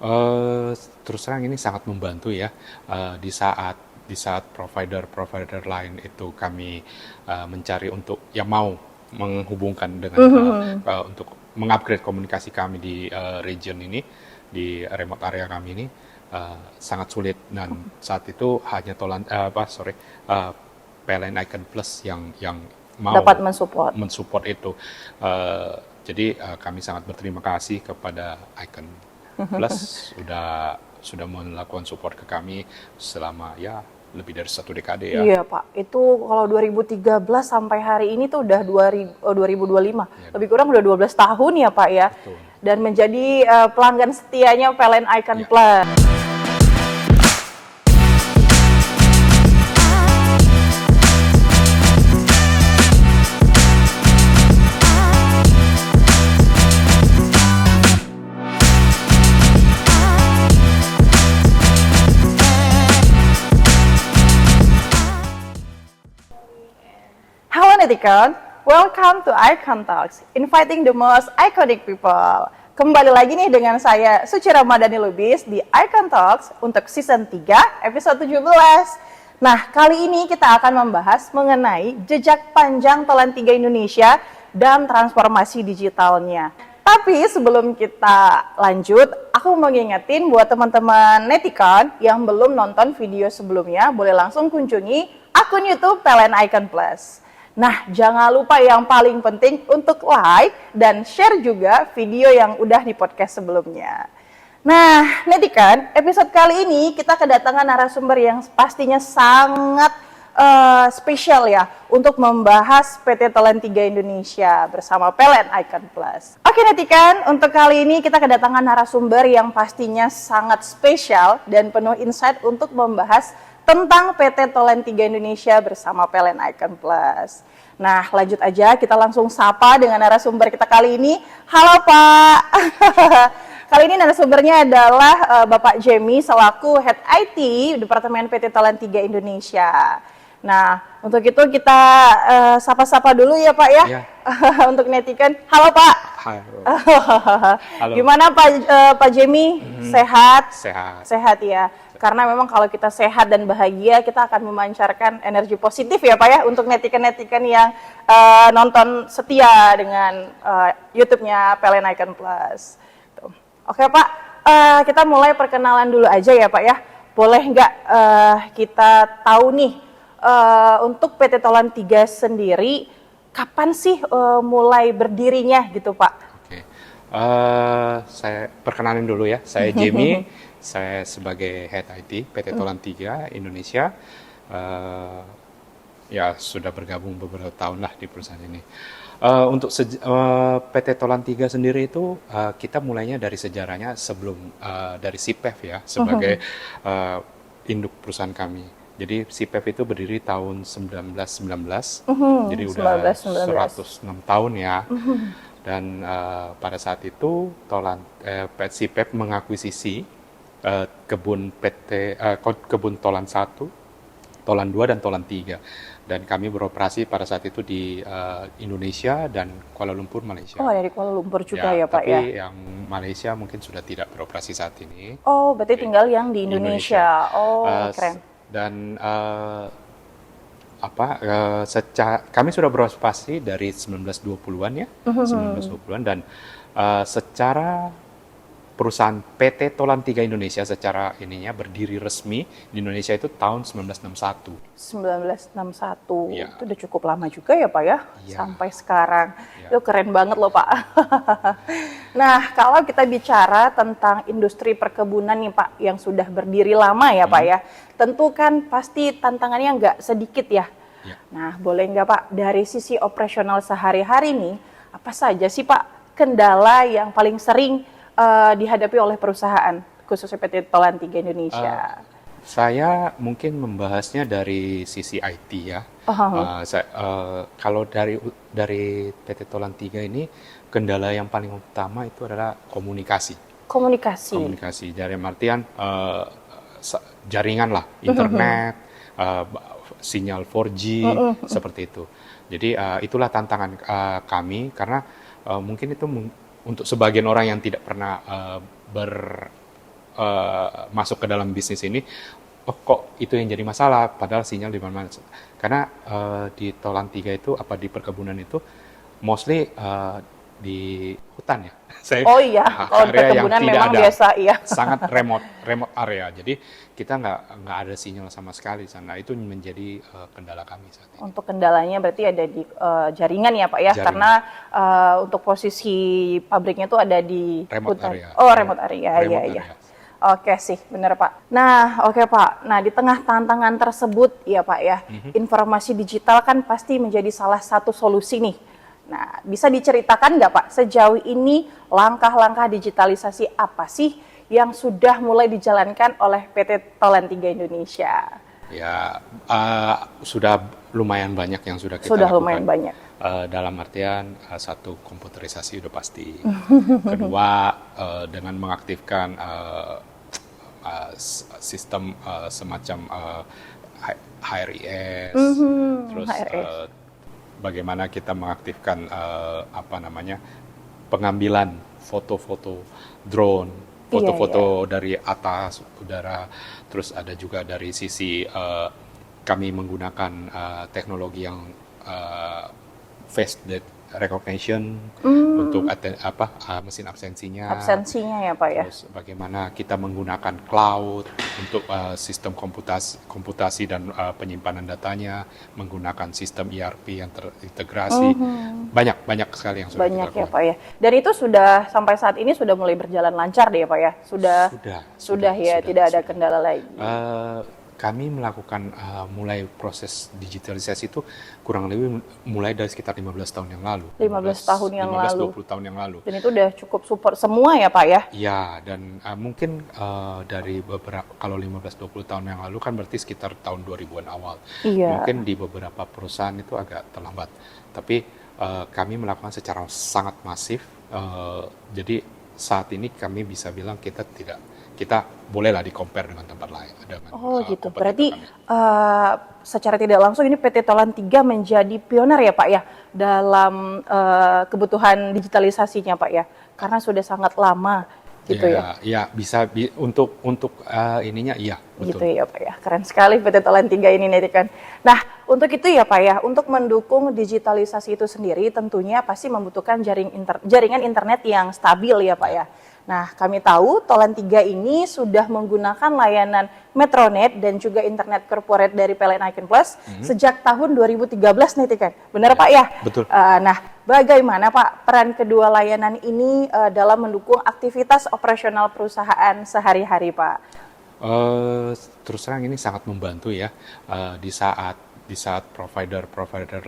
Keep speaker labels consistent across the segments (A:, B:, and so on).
A: Terus terang ini sangat membantu ya, di saat provider-provider lain itu kami mencari untuk yang mau menghubungkan dengan untuk mengupgrade komunikasi kami di region ini, di remote area kami ini sangat sulit, dan saat itu hanya PLN Icon Plus yang mau
B: Dapat mensupport.
A: mensupport itu. Eh, jadi kami sangat berterima kasih kepada Icon Plus sudah melakukan support ke kami selama ya lebih dari 1 dekade ya.
B: Iya Pak, itu kalau 2013 sampai hari ini tuh udah 2025,
A: Ya,
B: lebih kurang udah 12 tahun ya Pak ya.
A: betul.
B: Dan menjadi pelanggan setianya PLN Icon
A: Ya.
B: Plus. Halo Netikon, welcome to Icon Talks, inviting the most iconic people. Kembali lagi nih dengan saya, Suci Ramadhani Lubis di Icon Talks untuk season 3, episode 17. Nah, kali ini kita akan membahas mengenai jejak panjang Tolan 3 Indonesia dan transformasi digitalnya. Tapi sebelum kita lanjut, aku mau ngingetin buat teman-teman Netikon yang belum nonton video sebelumnya, boleh langsung kunjungi akun YouTube PLN Icon Plus. Nah, jangan lupa yang paling penting untuk like dan share juga video yang udah di podcast sebelumnya. Nah, Netikan, episode kali ini kita kedatangan narasumber yang pastinya sangat spesial ya untuk membahas PT Tolan 3 Indonesia bersama PLN Icon Plus. Oke Netikan, untuk kali ini kita kedatangan narasumber yang pastinya sangat spesial dan penuh insight untuk membahas tentang PT Tolan 3 Indonesia bersama PLN Icon Plus. Nah, lanjut aja, kita langsung sapa dengan narasumber kita kali ini. Halo Pak. Kali ini narasumbernya adalah Bapak Jamie selaku Head IT Departemen PT Tolan 3 Indonesia. Nah, untuk itu kita sapa-sapa dulu ya Pak ya.
A: Ya.
B: Untuk Netikan. Halo Pak.
A: Halo. Halo.
B: Gimana Pak Jamie? Sehat?
A: Sehat.
B: Sehat ya. Karena memang kalau kita sehat dan bahagia, kita akan memancarkan energi positif ya Pak ya untuk netikan-netikan yang nonton setia dengan YouTube-nya PLN Icon Plus. Tuh. Oke Pak, kita mulai perkenalan dulu aja ya Pak ya. Boleh nggak kita tahu nih untuk PT Tolan 3 sendiri kapan sih mulai berdirinya gitu Pak?
A: Oke. Saya perkenalin dulu ya. Saya Jamie. Saya sebagai Head IT PT Tolan 3 Indonesia. Ya sudah bergabung beberapa tahun lah di perusahaan ini. Untuk PT Tolan 3 sendiri itu kita mulainya dari sejarahnya sebelum dari SIPEF ya sebagai induk perusahaan kami. Jadi SIPEF itu berdiri tahun 1919. Jadi udah 106 tahun ya. Dan pada saat itu SIPEF mengakuisisi kebun Tolan 1, Tolan 2 dan Tolan 3. Dan kami beroperasi pada saat itu di Indonesia dan Kuala Lumpur, Malaysia.
B: Oh, dari Kuala Lumpur juga ya Pak ya?
A: Tapi yang Malaysia mungkin sudah tidak beroperasi saat ini.
B: Oh, berarti tinggal yang di Indonesia. Oh, keren.
A: Dan kami sudah beroperasi dari 1920-an ya, 1920-an, dan secara perusahaan PT Tolan 3 Indonesia secara ininya berdiri resmi di Indonesia itu tahun 1961.
B: 1961,
A: Ya.
B: itu udah cukup lama juga ya Pak ya,
A: Ya.
B: sampai sekarang.
A: Ya.
B: Itu keren banget loh Pak. Nah, kalau kita bicara tentang industri perkebunan nih Pak, yang sudah berdiri lama ya Pak ya, tentu kan pasti tantangannya nggak sedikit ya.
A: Ya.
B: Nah, boleh nggak Pak, dari sisi operasional sehari-hari nih, apa saja sih Pak kendala yang paling sering dihadapi oleh perusahaan, khususnya PT Tolan 3 Indonesia?
A: Saya mungkin membahasnya dari sisi IT ya. Kalau dari PT Tolan 3 ini, kendala yang paling utama itu adalah komunikasi.
B: Komunikasi.
A: Dari artian jaringan lah, internet, sinyal 4G, seperti itu. Jadi itulah tantangan kami, karena mungkin itu untuk sebagian orang yang tidak pernah masuk ke dalam bisnis ini, oh kok itu yang jadi masalah, padahal sinyal di mana-mana. Karena di Tolan 3 itu, apa di perkebunan itu, mostly di hutan ya.
B: Oh iya, kalau di
A: Area yang
B: perkebunan
A: tidak
B: memang
A: ada,
B: biasa, iya.
A: sangat remote area. Jadi kita nggak ada sinyal sama sekali di sana. Itu menjadi kendala kami saat ini.
B: Untuk kendalanya berarti ada di jaringan ya Pak ya,
A: Jaringan.
B: karena untuk posisi pabriknya itu ada di
A: Remote
B: hutan.
A: area.
B: Oh, remote area, iya
A: Remote
B: iya.
A: area.
B: Oke sih, benar Pak. Nah, oke Pak. Nah, di tengah tantangan tersebut ya Pak ya, informasi digital kan pasti menjadi salah satu solusi nih. Nah, bisa diceritakan nggak Pak, sejauh ini langkah-langkah digitalisasi apa sih yang sudah mulai dijalankan oleh PT Tolan 3 Indonesia?
A: Ya, sudah lumayan banyak yang sudah kita
B: Sudah
A: lakukan.
B: lumayan banyak.
A: Dalam artian satu, komputerisasi udah pasti. Kedua, dengan mengaktifkan sistem semacam HRIS, terus
B: HRS.
A: bagaimana kita mengaktifkan pengambilan foto-foto drone, foto-foto dari atas udara, terus ada juga dari sisi kami menggunakan teknologi yang face recognition untuk mesin absensinya.
B: Absensinya ya Pak ya.
A: Terus bagaimana kita menggunakan cloud untuk sistem komputasi dan penyimpanan datanya, menggunakan sistem ERP yang terintegrasi. Banyak sekali yang sudah
B: Banyak
A: kita
B: ya
A: lakukan.
B: Pak ya. Dan itu sudah sampai saat ini sudah mulai berjalan lancar deh ya Pak ya. Sudah ya, tidak ada kendala lagi.
A: Kami melakukan mulai proses digitalisasi itu kurang lebih mulai dari sekitar 15 tahun yang lalu.
B: 15 tahun yang lalu.
A: 15-20 tahun yang lalu.
B: Dan itu udah cukup support semua ya Pak ya.
A: Iya, dan mungkin dari beberapa, kalau 15-20 tahun yang lalu kan berarti sekitar tahun 2000-an awal.
B: Iya.
A: Mungkin di beberapa perusahaan itu agak terlambat. Tapi kami melakukan secara sangat masif. Jadi saat ini kami bisa bilang kita bolehlah di-compare dengan tempat lain.
B: Oh gitu.
A: kompetitor
B: Berarti
A: kami.
B: secara tidak langsung ini PT Tolan 3 menjadi pioner ya Pak ya dalam kebutuhan digitalisasinya Pak ya. Karena sudah sangat lama gitu ya.
A: Ya bisa untuk ininya iya,
B: Gitu
A: betul.
B: ya Pak ya. Keren sekali PT Tolan 3 ini nih kan. Nah, untuk itu ya Pak ya, untuk mendukung digitalisasi itu sendiri tentunya pasti membutuhkan jaringan internet yang stabil ya Pak ya. Nah, kami tahu Tolan 3 ini sudah menggunakan layanan Metronet dan juga internet corporate dari PLN Icon Plus sejak tahun 2013 nih kan. Benar Pak ya?
A: Betul.
B: Nah, bagaimana Pak peran kedua layanan ini dalam mendukung aktivitas operasional perusahaan sehari-hari Pak?
A: Terus terang ini sangat membantu ya di saat provider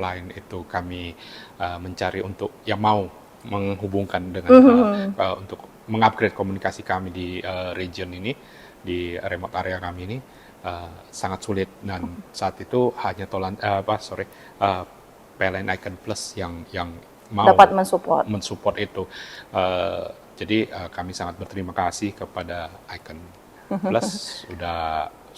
A: lain itu kami mencari untuk yang mau menghubungkan dengan untuk mengupgrade komunikasi kami di region ini, di remote area kami ini sangat sulit, dan saat itu hanya PLN Icon Plus yang mau
B: Dapat mensupport
A: itu. Jadi kami sangat berterima kasih kepada Icon Plus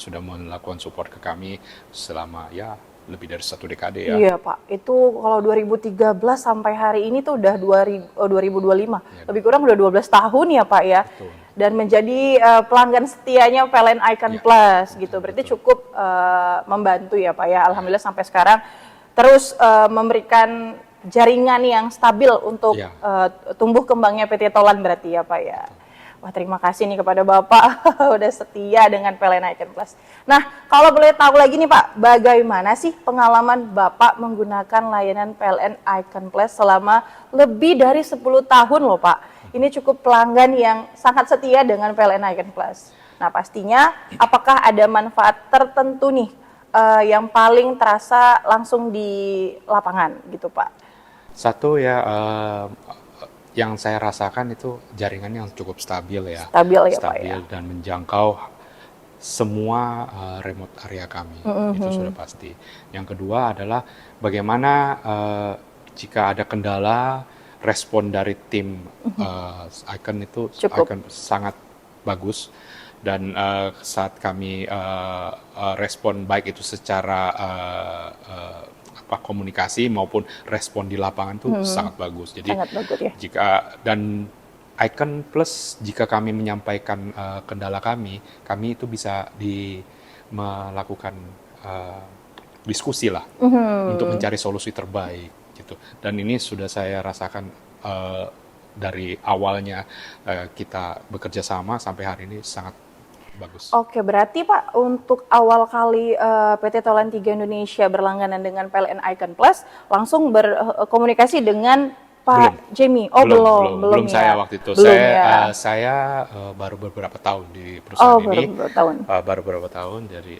A: sudah melakukan support ke kami selama ya lebih dari 1 dekade ya.
B: Iya Pak, itu kalau 2013 sampai hari ini tuh udah 2025,
A: Ya,
B: lebih kurang udah 12 tahun ya Pak ya.
A: Betul.
B: Dan menjadi pelanggan setianya PLN Icon
A: Ya,
B: Plus gitu, berarti cukup membantu ya Pak ya. Alhamdulillah sampai sekarang terus memberikan jaringan yang stabil untuk
A: Ya.
B: tumbuh kembangnya PT Tolan berarti ya Pak ya. Wah, terima kasih nih kepada Bapak udah setia dengan PLN Icon Plus. Nah, kalau boleh tahu lagi nih Pak, bagaimana sih pengalaman Bapak menggunakan layanan PLN Icon Plus selama lebih dari 10 tahun loh Pak. Ini cukup pelanggan yang sangat setia dengan PLN Icon Plus. Nah, pastinya apakah ada manfaat tertentu nih yang paling terasa langsung di lapangan gitu Pak?
A: Satu ya, yang saya rasakan itu jaringan yang cukup stabil ya.
B: Stabil ya Pak ya.
A: Dan menjangkau semua remote area kami, itu sudah pasti. Yang kedua adalah bagaimana jika ada kendala, respon dari tim Icon itu sangat bagus. Dan saat kami respon baik itu secara komunikasi maupun respon di lapangan itu sangat bagus. Jadi
B: sangat bagus ya.
A: dan Icon Plus, jika kami menyampaikan kendala kami itu bisa melakukan diskusi lah untuk mencari solusi terbaik gitu. Dan ini sudah saya rasakan dari awalnya kita bekerja sama sampai hari ini sangat bagus.
B: Oke, berarti Pak, untuk awal kali PT Tolan 3 Indonesia berlangganan dengan PLN Icon Plus, langsung berkomunikasi dengan Pak Jamie. Oh, belum ya.
A: Saya waktu itu.
B: Belum ya.
A: Saya baru beberapa tahun di perusahaan ini.
B: Baru beberapa tahun.
A: Baru beberapa tahun. Jadi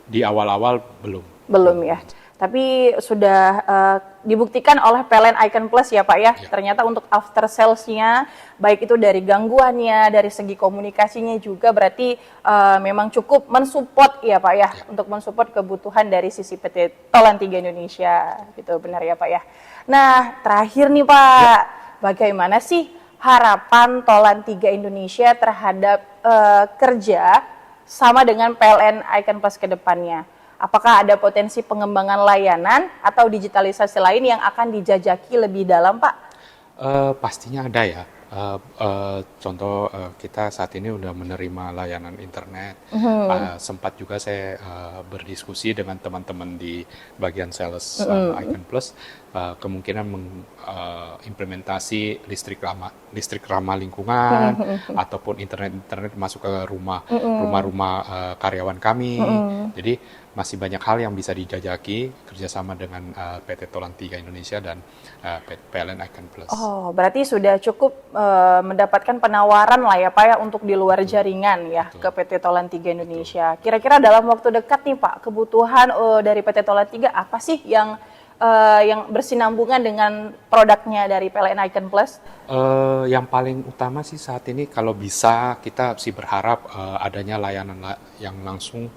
A: di awal-awal belum.
B: Belum ya. Tapi sudah dibuktikan oleh PLN Icon Plus ya Pak ya. Ternyata untuk after sales-nya, baik itu dari gangguannya, dari segi komunikasinya juga berarti memang cukup mensupport ya Pak ya. Untuk mensupport kebutuhan dari sisi PT Tolan 3 Indonesia. Gitu, benar ya Pak ya. Nah, terakhir nih Pak, bagaimana sih harapan Tolan 3 Indonesia terhadap kerja sama dengan PLN Icon Plus ke depannya? Apakah ada potensi pengembangan layanan atau digitalisasi lain yang akan dijajaki lebih dalam, Pak?
A: Pastinya ada ya. Contoh kita saat ini udah menerima layanan internet. Sempat juga saya berdiskusi dengan teman-teman di bagian sales Icon Plus, kemungkinan mengimplementasi listrik ramah lingkungan ataupun internet masuk ke rumah-rumah karyawan kami. Jadi masih banyak hal yang bisa dijajaki kerjasama dengan PT Tolan 3 Indonesia dan PLN Icon Plus.
B: Oh, berarti sudah cukup mendapatkan penawaran lah ya Pak ya untuk di luar jaringan ya ke PT Tolan 3 Indonesia. Kira-kira dalam waktu dekat nih Pak, kebutuhan dari PT Tolan 3 apa sih yang bersinambungan dengan produknya dari PLN Icon Plus?
A: Yang paling utama sih saat ini kalau bisa kita sih berharap adanya layanan yang langsung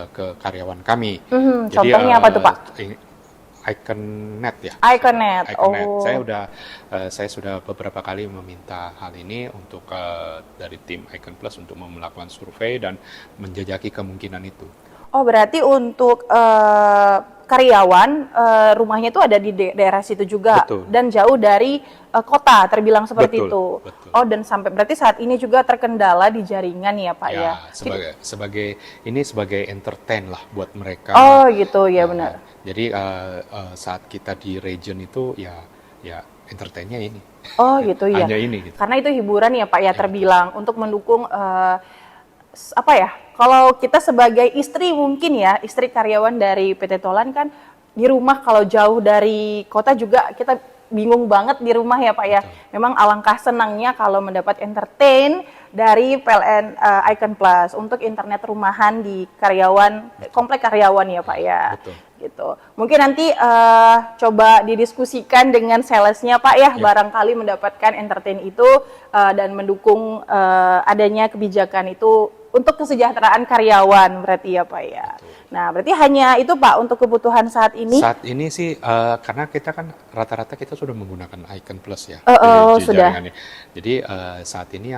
A: ke karyawan kami. Jadi,
B: contohnya apa tuh Pak?
A: Iconnet ya.
B: Iconnet. Oh.
A: Saya sudah beberapa kali meminta hal ini untuk dari tim Icon Plus untuk melakukan survei dan menjajaki kemungkinan itu.
B: Oh, berarti untuk karyawan rumahnya itu ada di daerah situ juga.
A: Betul.
B: Dan jauh dari kota terbilang seperti itu.
A: Betul.
B: Oh, dan sampai berarti saat ini juga terkendala di jaringan ya Pak ya.
A: Sebagai entertain lah buat mereka.
B: Oh gitu ya benar.
A: Jadi saat kita di region itu ya entertainnya ini.
B: Oh gitu ya.
A: Hanya ini. Gitu.
B: Karena itu hiburan ya Pak ya terbilang untuk mendukung apa ya? Kalau kita sebagai istri mungkin ya, istri karyawan dari PT Tolan kan di rumah kalau jauh dari kota juga kita bingung banget di rumah ya Pak ya.
A: Betul.
B: Memang alangkah senangnya kalau mendapat entertain dari PLN Icon Plus untuk internet rumahan di komplek karyawan ya Pak ya.
A: Betul.
B: Gitu. Mungkin nanti coba didiskusikan dengan salesnya Pak ya, barangkali mendapatkan entertain itu dan mendukung adanya kebijakan itu untuk kesejahteraan karyawan berarti ya Pak ya.
A: Betul.
B: Nah berarti hanya itu Pak untuk kebutuhan saat ini?
A: Saat ini sih karena kita kan rata-rata kita sudah menggunakan Icon Plus ya.
B: Sudah.
A: Jaringannya. Jadi saat ini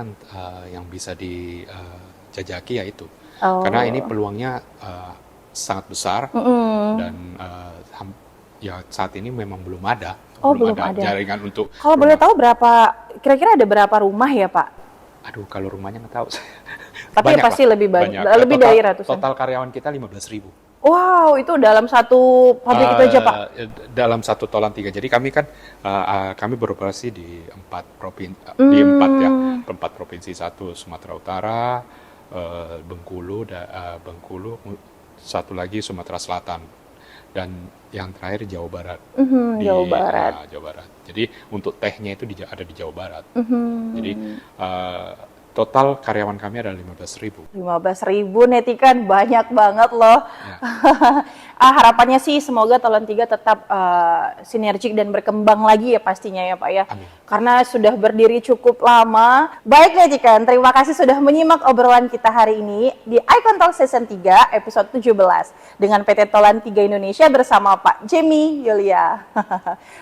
A: yang bisa dijajaki ya itu. Karena ini peluangnya sangat besar dan ya saat ini memang belum ada. Belum ada jaringan untuk.
B: Kalau boleh tahu kira-kira ada berapa rumah ya Pak?
A: Aduh, kalau rumahnya nggak tahu.
B: Tapi
A: banyak
B: pasti lebih banyak. Lebih dari ratusan.
A: Total karyawan kita 15.000.
B: Wow, itu dalam satu pabrik itu aja Pak?
A: Dalam satu Tolan 3. Jadi kami kan kami beroperasi di 4 provinsi, satu Sumatera Utara, Bengkulu, satu lagi Sumatera Selatan, dan yang terakhir Jawa Barat.
B: Jawa Barat.
A: Jawa Barat. Jadi untuk tehnya itu ada di Jawa Barat. Jadi total karyawan kami ada 15.000.
B: 15.000 netikan banyak banget loh. Ya. Harapannya sih semoga Tolan 3 tetap sinergik dan berkembang lagi ya pastinya ya Pak ya.
A: Amin.
B: Karena sudah berdiri cukup lama. Baik netikan, terima kasih sudah menyimak obrolan kita hari ini di Icon Talk Season 3 episode 17 dengan PT Tolan 3 Indonesia bersama Pak Jamie Yulia.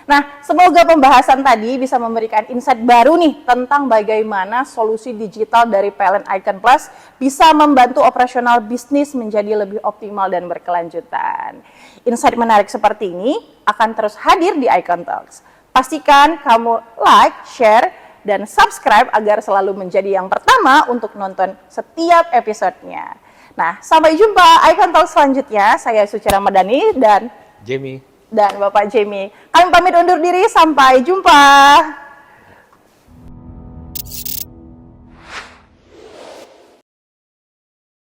B: Nah, semoga pembahasan tadi bisa memberikan insight baru nih tentang bagaimana solusi digital dari PLN Icon Plus bisa membantu operasional bisnis menjadi lebih optimal dan berkelanjutan. Insight menarik seperti ini akan terus hadir di Icon Talks. Pastikan kamu like, share, dan subscribe agar selalu menjadi yang pertama untuk nonton setiap episodenya. Nah, sampai jumpa Icon Talk selanjutnya. Saya Suci Ramadhani dan
A: Jamie.
B: Bapak Jamie. Kami pamit undur diri, sampai jumpa.